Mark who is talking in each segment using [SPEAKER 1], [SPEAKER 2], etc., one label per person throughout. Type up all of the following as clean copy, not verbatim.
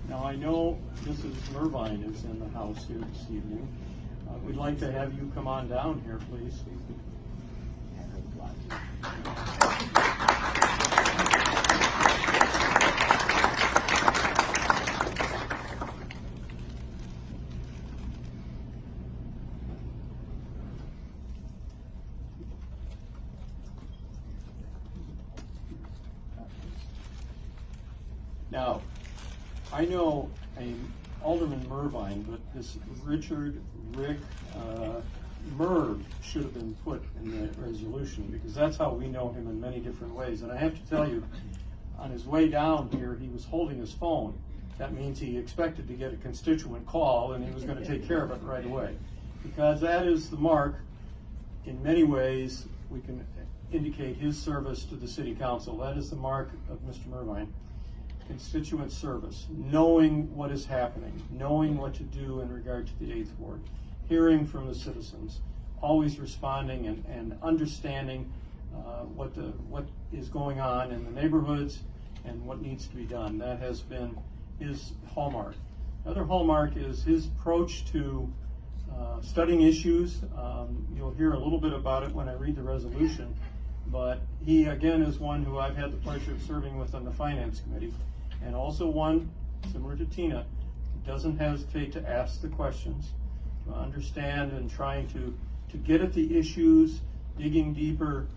[SPEAKER 1] Now I know Mrs. Mervine is in the house here this evening. We'd like to have you come on down here, please. Now, I know Alderman Mervine, but this Rick Merv should have been put in the resolution, because that's how we know him in many different ways. And I have to tell you, on his way down here, he was holding his phone. That means he expected to get a constituent call, and he was going to take care of it right away. Because that is the mark, in many ways, we can indicate his service to the city council. That is the mark of Mr. Mervine. Constituent service, knowing what is happening, knowing what to do in regard to the 8th Ward, hearing from the citizens, always responding and understanding what is going on in the neighborhoods and what needs to be done. That has been his hallmark. Another hallmark is his approach to studying issues. You'll hear a little bit about it when I read the resolution, but he again is one who I've had the pleasure of serving with on the Finance Committee, and also one, similar to Tina, doesn't hesitate to ask the questions, to understand and trying to get at the issues, digging deeper,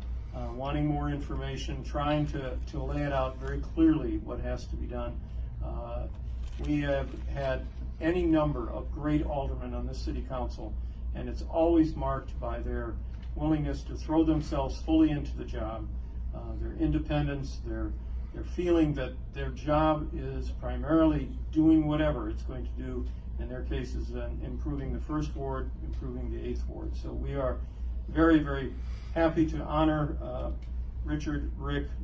[SPEAKER 1] wanting more information, trying to lay it out very clearly what has to be done. We have had any number of great aldermen on this city council, and it's always marked by their willingness to throw themselves fully into the job, their independence, their feeling that their job is primarily doing whatever it's going to do, in their cases, improving the 1st Ward, improving the 8th Ward. So we are very, very happy to honor Rick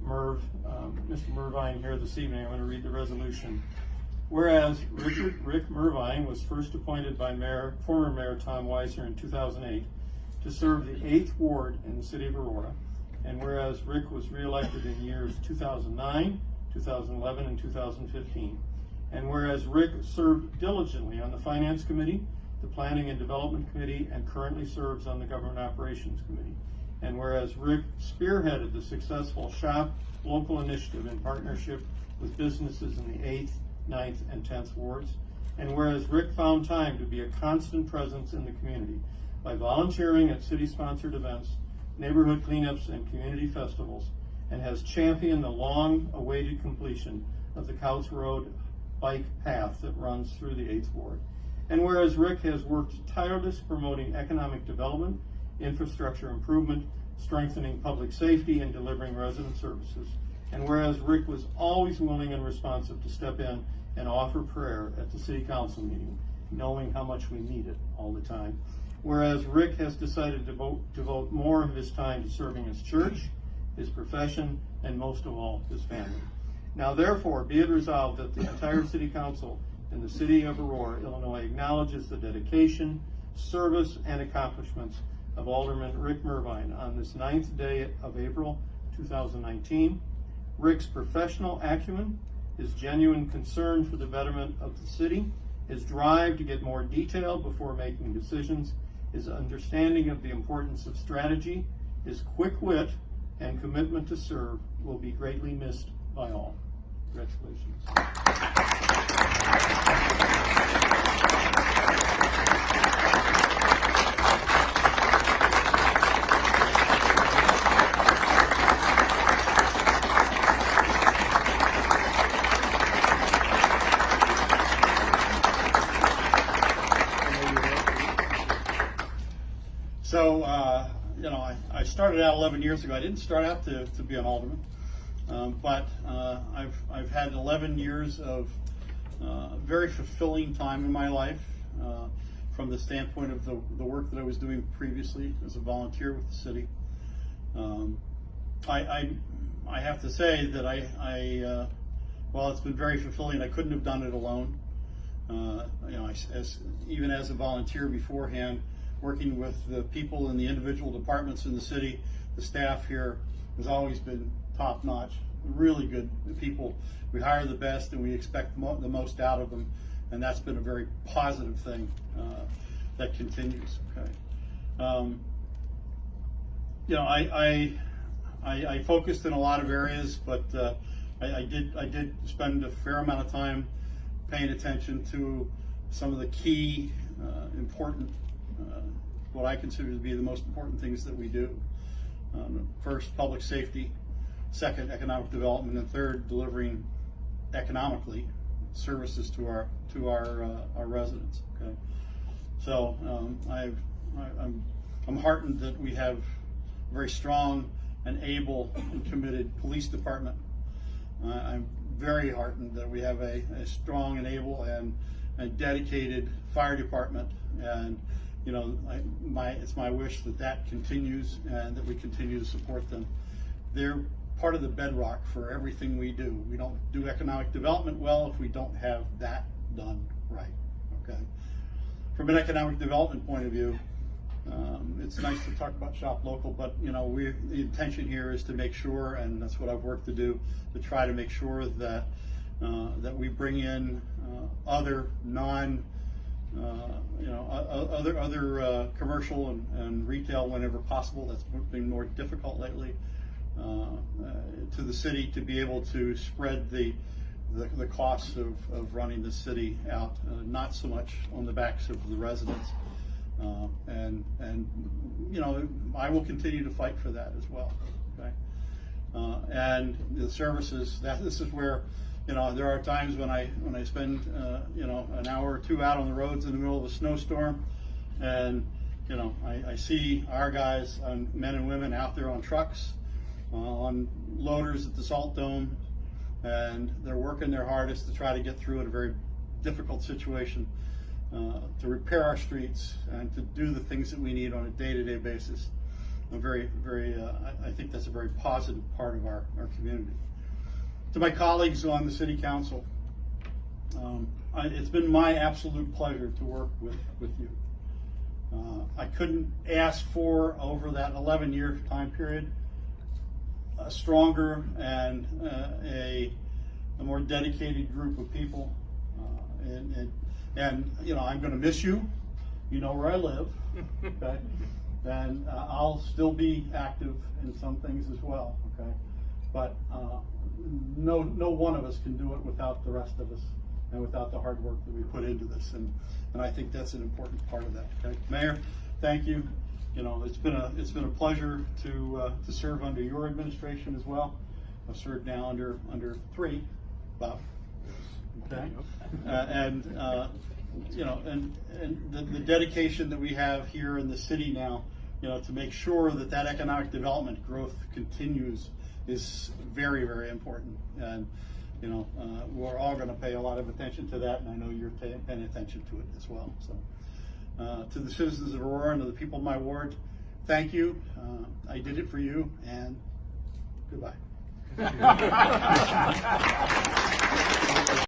[SPEAKER 1] Merv, Mr. Mervine here this evening. I'm going to read the resolution. Whereas Rick Mervine was first appointed by former Mayor Tom Weiser in 2008 to serve the 8th Ward in the city of Aurora, and whereas Rick was reelected in years 2009, 2011, and 2015, and whereas Rick served diligently on the Finance Committee, the Planning and Development Committee, and currently serves on the Government Operations Committee, and whereas Rick spearheaded the successful SHOP local initiative in partnership with businesses in the 8th, 9th, and 10th Wards, and whereas Rick found time to be a constant presence in the community by volunteering at city-sponsored events, neighborhood cleanups, and community festivals, and has championed the long-awaited completion of the Couts Road bike path that runs through the 8th Ward. And whereas Rick has worked tirelessly promoting economic development, infrastructure improvement, strengthening public safety, and delivering resident services. And whereas Rick was always willing and responsive to step in and offer prayer at the city council meeting, knowing how much we need it all the time. Whereas Rick has decided to devote more of his time to serving his church, his profession, and most of all, his family. Now therefore, be it resolved that the entire city council in the city of Aurora, Illinois, acknowledges the dedication, service, and accomplishments of Alderman Rick Mervine on this 9th day of April 2019. Rick's professional acumen, his genuine concern for the betterment of the city, his drive to get more detail before making decisions, his understanding of the importance of strategy, his quick wit, and commitment to serve will be greatly missed by all. Congratulations.
[SPEAKER 2] So, I started out 11 years ago. I didn't start out to be an alderman, but I've had 11 years of very fulfilling time in my life from the standpoint of the work that I was doing previously as a volunteer with the city. I have to say that while it's been very fulfilling, I couldn't have done it alone. Even as a volunteer beforehand, working with the people in the individual departments in the city, the staff here has always been top notch. really good people. We hire the best, and we expect the most out of them, and that's been a very positive thing that continues. Okay, you know, I focused in a lot of areas, but I did spend a fair amount of time paying attention to some of the key important, what I consider to be the most important things that we do. First, public safety. Second, economic development, and third, delivering economically services to our residents. Okay, so I'm heartened that we have a very strong and able and committed police department. I'm very heartened that we have a strong and able and dedicated fire department, and you know, it's my wish that that continues and that we continue to support them. They're part of the bedrock for everything we do. We don't do economic development well if we don't have that done right. Okay. From an economic development point of view, it's nice to talk about shop local, but you know, the intention here is to make sure, and that's what I've worked to do, to try to make sure that that we bring in other other commercial and retail whenever possible. That's been more difficult lately. To the city to be able to spread the costs of running the city out, not so much on the backs of the residents. And you know, I will continue to fight for that as well. Okay, and the services. This is where, you know, there are times when I spend you know, an hour or two out on the roads in the middle of a snowstorm, and you know, I see our guys, men and women out there on trucks, on loaders at the Salt Dome, and they're working their hardest to try to get through in a very difficult situation, to repair our streets and to do the things that we need on a day-to-day basis. I'm I think that's a very positive part of our community. To my colleagues on the City Council, it's been my absolute pleasure to work with you. I couldn't ask for, over that 11-year time period, a stronger and a more dedicated group of people, and you know, I'm going to miss you. You know where I live, okay? And I'll still be active in some things as well, okay? But no one of us can do it without the rest of us, and without the hard work that we put into this, and I think that's an important part of that. Okay, Mayor, thank you. You know, it's been a pleasure to serve under your administration as well. I've served now under 3, Bob. Okay, and you know, and the dedication that we have here in the city now, you know, to make sure that that economic development growth continues is very, very important. And you know, we're all going to pay a lot of attention to that, and I know you're paying attention to it as well. So. To the citizens of Aurora and to the people of my ward, thank you. I did it for you, and goodbye.